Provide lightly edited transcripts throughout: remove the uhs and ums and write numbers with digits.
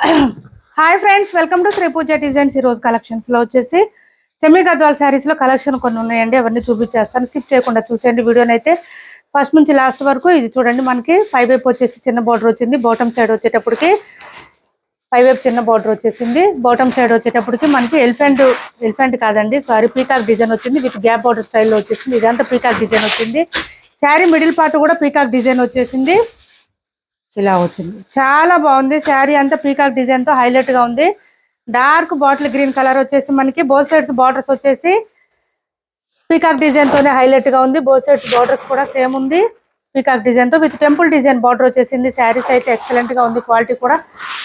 Hi friends, welcome to Sri Pooja designs. ఈ రోజు collections లో వచ్చేసి సెమీ గద్వాల్ శారీస్ లో కలెక్షన్ కొన్ని ఉన్నాయండి. అవన్నీ చూపించేస్తాను, స్కిప్ చేయకుండా చూసేయండి వీడియోని అయితే ఫస్ట్ నుంచి లాస్ట్ వరకు. ఇది చూడండి, మనకి పై వైపు వచ్చేసి చిన్న బార్డర్ వచ్చింది, బాటమ్ సైడ్ వచ్చేటప్పటికి పై వైపు చిన్న బార్డర్ వచ్చేసింది, బాటమ్ సైడ్ వచ్చేటప్పటికి మనకి ఎలిఫెంట్ కాదండి సారీ, పీకాక్ డిజైన్ వచ్చింది విత్ గ్యాప్ బార్డర్ స్టైల్లో వచ్చేసింది. ఇదంతా పీకాక్ డిజైన్ వచ్చింది. శారీ మిడిల్ పార్ట్ కూడా పీకాక్ డిజైన్ వచ్చేసింది, ఇలా వచ్చింది. చాలా బాగుంది శారీ అంతా పీకాక్ డిజైన్ తో హైలైట్ గా ఉంది. డార్క్ బాటిల్ గ్రీన్ కలర్ వచ్చేసి మనకి బోత్ సైడ్స్ బార్డర్స్ వచ్చేసి పీకాక్ డిజైన్ తోనే హైలైట్ గా ఉంది. బోత్ సైడ్స్ బార్డర్స్ కూడా సేమ్ ఉంది పీకాక్ డిజైన్ తో విత్ టెంపుల్ డిజైన్ బార్డర్ వచ్చేసింది. శారీస్ అయితే ఎక్సలెంట్ గా ఉంది, క్వాలిటీ కూడా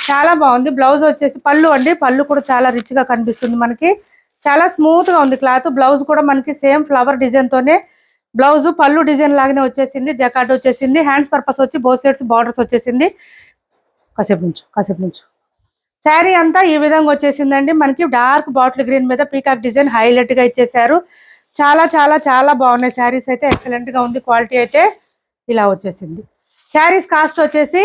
చాలా బాగుంది. బ్లౌజ్ వచ్చేసి పళ్ళు అండి, పళ్ళు కూడా చాలా రిచ్ గా కనిపిస్తుంది మనకి, చాలా స్మూత్ గా ఉంది క్లాత్. బ్లౌజ్ కూడా మనకి సేమ్ ఫ్లవర్ డిజైన్ తోనే బ్లౌజ్, పళ్ళు డిజైన్ లాగానే వచ్చేసింది, జకాట్ వచ్చేసింది. హ్యాండ్స్ పర్పస్ వచ్చి బోత్ సైడ్స్ బార్డర్స్ వచ్చేసింది. కాసేపు నుంచి శారీ అంతా ఈ విధంగా వచ్చేసిందండి. మనకి డార్క్ బాటిల్ గ్రీన్ మీద పీకాక్ డిజైన్ హైలైట్ గా ఇచ్చేసారు. చాలా చాలా చాలా బాగున్నాయి శారీస్ అయితే, ఎక్సలెంట్ గా ఉంది. క్వాలిటీ అయితే ఇలా వచ్చేసింది. శారీస్ కాస్ట్ వచ్చేసి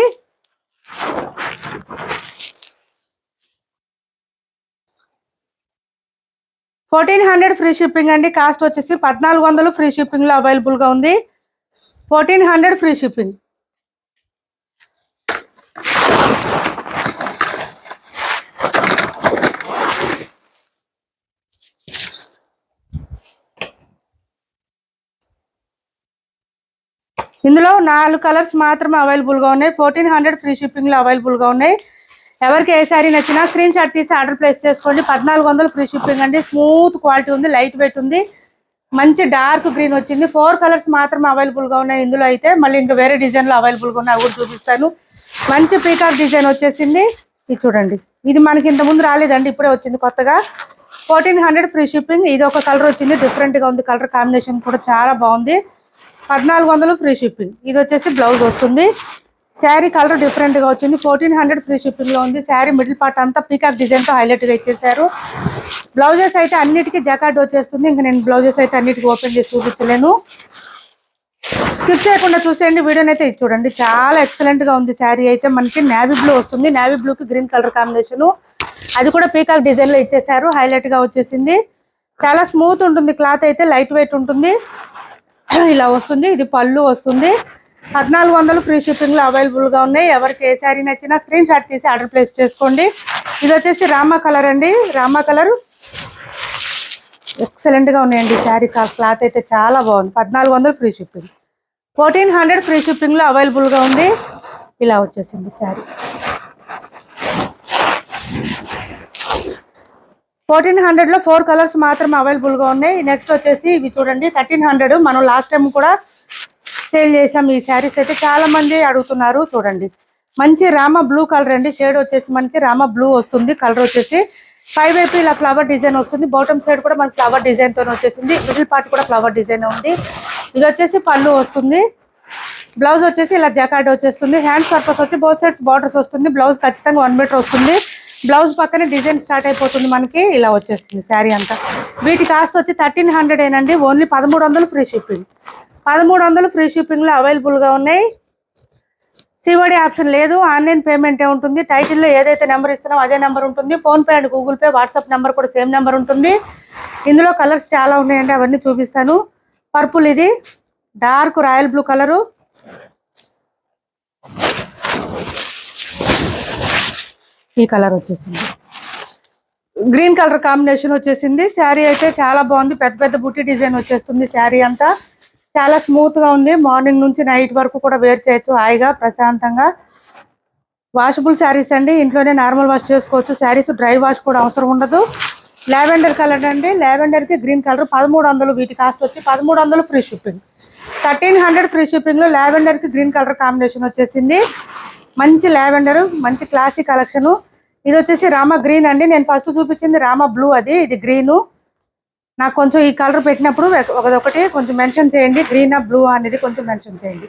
1400 ఫ్రీ షిప్పింగ్ అండి. కాస్ట్ వచ్చేసి 1400 ఫ్రీ షిప్పింగ్ లో అవైలబుల్ గా ఉంది. 1400 ఫ్రీ షిప్పింగ్. ఇందులో 4 కలర్స్ మాత్రమే అవైలబుల్ గా ఉన్నాయి. 1400 ఫ్రీ షిప్పింగ్ లో అవైలబుల్ గా ఉన్నాయి. ఎవరికి ఏ సారీ నచ్చినా స్క్రీన్ షాట్ తీసి ఆర్డర్ ప్లేస్ చేసుకోండి. 1400 ఫ్రీ షిప్పింగ్ అండి. స్మూత్ క్వాలిటీ ఉంది, లైట్ వెయిట్ ఉంది, మంచి డార్క్ గ్రీన్ వచ్చింది. 4 కలర్స్ మాత్రమే అవైలబుల్ గా ఉన్నాయి ఇందులో అయితే. మళ్ళీ ఇంకా వేరే డిజైన్ లో అవైలబుల్ గా ఉన్నాయి, అవి కూడా చూపిస్తాను. మంచి పీకాక్ డిజైన్ వచ్చేసింది. ఇది చూడండి, ఇది మనకి ఇంత ముందు రాలేదండి, ఇప్పుడే వచ్చింది కొత్తగా. 1400 ఫ్రీ షిప్పింగ్. ఇది ఒక కలర్ వచ్చింది, డిఫరెంట్ గా ఉంది, కలర్ కాంబినేషన్ కూడా చాలా బాగుంది. 1400 ఫ్రీ షిప్పింగ్. ఇది వచ్చేసి బ్లౌజ్ వస్తుంది. శారీ కలర్ డిఫరెంట్ గా వచ్చింది. 1400 ఫ్రీ షిప్పింగ్ లో ఉంది. శారీ మిడిల్ పార్ట్ అంతా పీకాక్ డిజైన్ తో హైలైట్ గా ఇచ్చేసారు. బ్లౌజెస్ అయితే అన్నిటికీ జకాట్ వచ్చేస్తుంది. ఇంకా నేను బ్లౌజెస్ అయితే అన్నిటికీ ఓపెన్ చేసి చూపించలేను, స్కిప్ చేయకుండా చూసేయండి వీడియోని అయితే. ఇది చూడండి, చాలా ఎక్సలెంట్ గా ఉంది శారీ అయితే. మనకి నేవీ బ్లూ వస్తుంది, నేవీ బ్లూ కి గ్రీన్ కలర్ కాంబినేషన్, అది కూడా పీకాక్ డిజైన్ లో ఇచ్చేసారు, హైలైట్ గా వచ్చేసింది. చాలా స్మూత్ ఉంటుంది క్లాత్ అయితే, లైట్ వెయిట్ ఉంటుంది, ఇలా వస్తుంది. ఇది పళ్ళు వస్తుంది. 1400 ఫ్రీ షిప్పింగ్ లో అవైలబుల్ గా ఉన్నాయి. ఎవరికి ఏ శారీ నచ్చినా స్క్రీన్ షాట్ తీసి ఆర్డర్ ప్లేస్ చేసుకోండి. ఇది వచ్చేసి రామా కలర్ అండి, రామా కలర్ ఎక్సలెంట్ గా ఉన్నాయండి. శారీ క్లాత్ అయితే చాలా బాగుంది. 1400 ఫ్రీ షిప్పింగ్. 1400 ఫ్రీ షిప్పింగ్ లో అవైలబుల్ గా ఉంది. ఇలా వచ్చేసింది శారీ. 1400 లో 4 కలర్స్ మాత్రమే అవైలబుల్ గా ఉన్నాయి. నెక్స్ట్ వచ్చేసి ఇవి చూడండి, 1300. మనం లాస్ట్ టైం కూడా సేల్ చేసాం ఈ శారీస్ అయితే, చాలా మంది అడుగుతున్నారు. చూడండి, మంచి రామా బ్లూ కలర్ అండి. షేడ్ వచ్చేసి మనకి రామా బ్లూ వస్తుంది. కలర్ వచ్చేసి పై వైపు ఇలా ఫ్లవర్ డిజైన్ వస్తుంది, బాటమ్ సైడ్ కూడా మనకి ఫ్లవర్ డిజైన్ తో వచ్చేసింది. మిడిల్ పార్ట్ కూడా ఫ్లవర్ డిజైన్ ఉంది. ఇది వచ్చేసి పళ్ళు వస్తుంది. బ్లౌజ్ వచ్చేసి ఇలా జకాట్ వచ్చేస్తుంది. హ్యాండ్స్ పర్పస్ వచ్చి బోత్ సైడ్స్ బార్డర్స్ వస్తుంది. బ్లౌజ్ ఖచ్చితంగా 1 మీటర్ వస్తుంది. బ్లౌజ్ పక్కనే డిజైన్ స్టార్ట్ అయిపోతుంది మనకి, ఇలా వచ్చేస్తుంది శారీ అంతా. వీటి కాస్ట్ వచ్చి 1300 ఏనండి. Only 1300 free shipping. 1300 free shipping లో అవైలబుల్ గా ఉన్నాయి. సిఓడి ఆప్షన్ లేదు, ఆన్లైన్ పేమెంటే ఉంటుంది. టైటిల్లో ఏదైతే నెంబర్ ఇస్తున్నామో అదే నెంబర్ ఉంటుంది. PhonePe and Google pay, WhatsApp number కూడా సేమ్ నెంబర్ ఉంటుంది. ఇందులో కలర్స్ చాలా ఉన్నాయండి, అవన్నీ చూపిస్తాను. పర్పుల్, ఇది డార్క్ రాయల్ బ్లూ కలరు, ఈ కలర్ వచ్చేసింది, గ్రీన్ కలర్ కాంబినేషన్ వచ్చేసింది. శారీ అయితే చాలా బాగుంది, పెద్ద పెద్ద బుట్టి డిజైన్ వచ్చేస్తుంది. శారీ అంతా చాలా స్మూత్ గా ఉంది. మార్నింగ్ నుంచి నైట్ వరకు కూడా వేర్ చేయొచ్చు హాయిగా ప్రశాంతంగా. వాషబుల్ శారీస్ అండి, ఇంట్లోనే నార్మల్ వాష్ చేసుకోవచ్చు. శారీస్ డ్రై వాష్ కూడా అవసరం ఉండదు. లావెండర్ కలర్ అండి, లావెండర్ కి గ్రీన్ కలర్ 1300. వీటి కాస్ట్ వచ్చి 1300 ఫ్రీ షిప్పింగ్. 1300 ఫ్రీ షిప్పింగ్ లో లావెండర్ కి గ్రీన్ కలర్ కాంబినేషన్ వచ్చేసింది. మంచి లావెండర్, మంచి క్లాసిక్ కలెక్షన్. ఇది వచ్చేసి రామా గ్రీన్ అండి. నేను ఫస్ట్ చూపించింది రామా బ్లూ, అది ఇది గ్రీను. నాకు కొంచెం ఈ కలర్ పెట్టినప్పుడు ఒకటి కొంచెం మెన్షన్ చేయండి, గ్రీనా బ్లూ అనేది కొంచెం మెన్షన్ చేయండి.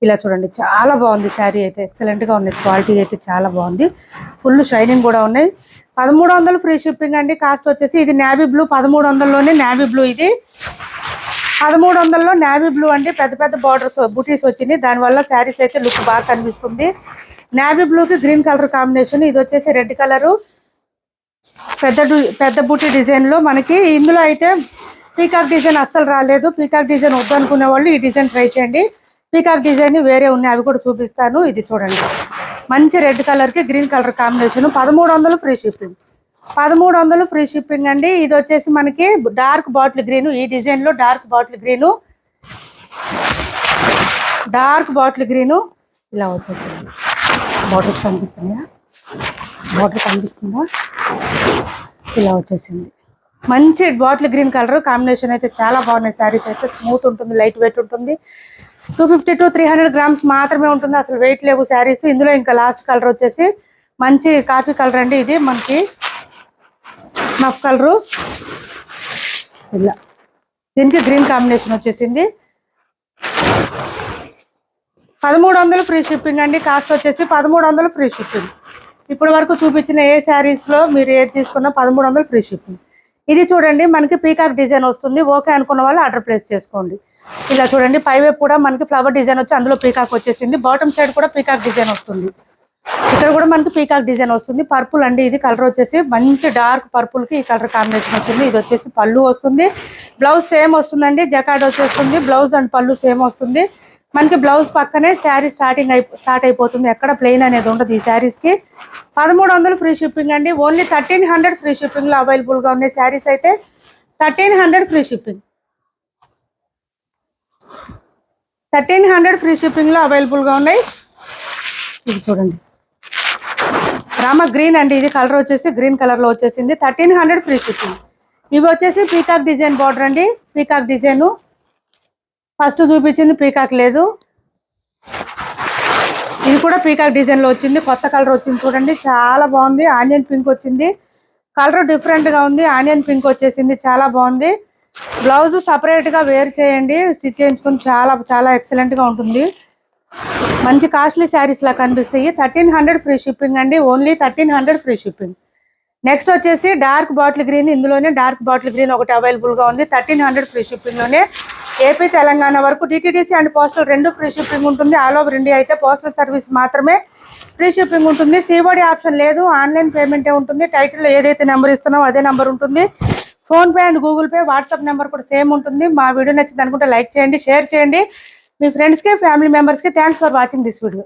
ఇలా చూడండి, చాలా బాగుంది శారీ అయితే, ఎక్సలెంట్ గా ఉంది. క్వాలిటీ అయితే చాలా బాగుంది, ఫుల్ షైనింగ్ కూడా ఉన్నాయి. 1300 ఫ్రీ షిప్పింగ్ అండి. కాస్ట్ వచ్చేసి ఇది నేవీ బ్లూ, 1300లోనే నేవీ బ్లూ. ఇది 1300లో నేవీ బ్లూ అండి. పెద్ద పెద్ద బార్డర్స్ బుటీస్ వచ్చింది, దానివల్ల శారీస్ అయితే లుక్ బాగా కనిపిస్తుంది. నేవీ బ్లూకి గ్రీన్ కలర్ కాంబినేషన్. ఇది వచ్చేసి రెడ్ కలరు పెద్ద బూటీ డిజైన్లో మనకి. ఇందులో అయితే పీకాక్ డిజైన్ అస్సలు రాలేదు. పీకాక్ డిజైన్ వద్దు అనుకునే వాళ్ళు ఈ డిజైన్ ట్రై చేయండి. పీకాక్ డిజైన్ వేరే ఉన్నాయి, అవి కూడా చూపిస్తాను. ఇది చూడండి, మంచి రెడ్ కలర్కి green colour combination. 1300 free shipping. 1300 free shipping అండి. ఇది వచ్చేసి మనకి డార్క్ బాటిల్ గ్రీన్. ఈ డిజైన్లో డార్క్ బాటిల్ గ్రీను ఇలా వచ్చేసింది. బాటిల్స్ కనిపిస్తున్నాయా? బాటిల్ కనిపిస్తుందా? ఇలా వచ్చేసింది. మంచి బాటిల్ గ్రీన్ కలర్ కాంబినేషన్ అయితే చాలా బాగున్నాయి. శారీస్ అయితే స్మూత్ ఉంటుంది, లైట్ వెయిట్ ఉంటుంది. 250 to 300 గ్రామ్స్ మాత్రమే ఉంటుంది, అసలు వెయిట్ లేవు శారీస్. ఇందులో ఇంకా లాస్ట్ కలర్ వచ్చేసి మంచి కాఫీ కలర్ అండి. ఇది మనకి స్నఫ్ కలరు. ఇలా దీనికి గ్రీన్ కాంబినేషన్ వచ్చేసింది. 1300 ఫ్రీ షిప్పింగ్ అండి. కాస్ట్ వచ్చేసి 1300 ఫ్రీ షిప్పింగ్. ఇప్పటి వరకు చూపించిన ఏ శారీస్లో మీరు ఏది తీసుకున్నా 1300 ఫ్రీ షిప్పింగ్. ఇది చూడండి, మనకి పీకాక్ డిజైన్ వస్తుంది. ఓకే అనుకున్న వాళ్ళు ఆర్డర్ ప్లేస్ చేసుకోండి. ఇలా చూడండి, పైవైపు కూడా మనకి ఫ్లవర్ డిజైన్ వచ్చి అందులో పీకాక్ వచ్చేసింది. బాటమ్ సైడ్ కూడా పీకాక్ డిజైన్ వస్తుంది. ఇక్కడ కూడా మనకి పీకాక్ డిజైన్ వస్తుంది. పర్పుల్ అండి, ఇది కలర్ వచ్చేసి మంచి డార్క్ పర్పుల్కి ఈ కలర్ కాంబినేషన్ వచ్చింది. ఇది వచ్చేసి పళ్ళు వస్తుంది. బ్లౌజ్ సేమ్ వస్తుందండి, జకార్డ్ వచ్చేస్తుంది. బ్లౌజ్ అండ్ పళ్ళు సేమ్ వస్తుంది. మనకి బ్లౌజ్ పక్కనే శారీ స్టార్ట్ అయిపోతుంది. ఎక్కడ ప్లెయిన్ అనేది ఉండదు ఈ శారీస్కి. 1300 ఫ్రీ షిప్పింగ్ అండి. ఓన్లీ 1300 ఫ్రీ షిప్పింగ్లో అవైలబుల్గా ఉన్నాయి శారీస్ అయితే. 1300 ఫ్రీ షిప్పింగ్. 1300 ఫ్రీ షిప్పింగ్లో అవైలబుల్గా ఉన్నాయి. ఇది చూడండి, రామ గ్రీన్ అండి. ఇది కలర్ వచ్చేసి గ్రీన్ కలర్లో వచ్చేసింది. 1300 ఫ్రీ షిప్పింగ్. ఇవి వచ్చేసి పీకాక్ డిజైన్ బార్డర్ అండి. పీకాక్ డిజైను ఫస్ట్ చూపించింది పీకాక్ లేదు, ఇది కూడా పీకాక్ డిజైన్లో వచ్చింది. కొత్త కలర్ వచ్చింది చూడండి, చాలా బాగుంది. ఆనియన్ పింక్ వచ్చింది, కలర్ డిఫరెంట్గా ఉంది. ఆనియన్ పింక్ వచ్చేసింది, చాలా బాగుంది. బ్లౌజ్ సపరేట్గా వేర్ చేయండి, స్టిచ్ చేయించుకొని చాలా ఎక్సలెంట్గా ఉంటుంది. మంచి కాస్ట్లీ శారీస్ లా కనిపిస్తాయి. 1300 ఫ్రీ షిప్పింగ్ అండి. Only 1300 free shipping. నెక్స్ట్ వచ్చేసి డార్క్ బాటిల్ గ్రీన్. ఇందులోనే డార్క్ బాటిల్ గ్రీన్ ఒకటి అవైలబుల్గా ఉంది. 1300 ఫ్రీ షిప్పింగ్లోనే. ఏపీ తెలంగాణ వరకు డిటీడీసీ అండ్ పోస్టల్ రెండు ఫ్రీ షిప్పింగ్ ఉంటుంది. ఆల్ ఓవర్ ఇండియా అయితే పోస్టల్ సర్వీస్ మాత్రమే ఫ్రీ షిప్పింగ్ ఉంటుంది. సిఓడి ఆప్షన్ లేదు, ఆన్లైన్ పేమెంటే ఉంటుంది. టైటిల్లో ఏదైతే నెంబర్ ఇస్తున్నామో అదే నెంబర్ ఉంటుంది. PhonePe and Google pay, WhatsApp number కూడా సేమ్ ఉంటుంది. మా వీడియో నచ్చింది అనుకుంటే లైక్ చేయండి, షేర్ చేయండి మీ ఫ్రెండ్స్కి, ఫ్యామిలీ మెంబర్స్కి. Thanks for watching this video.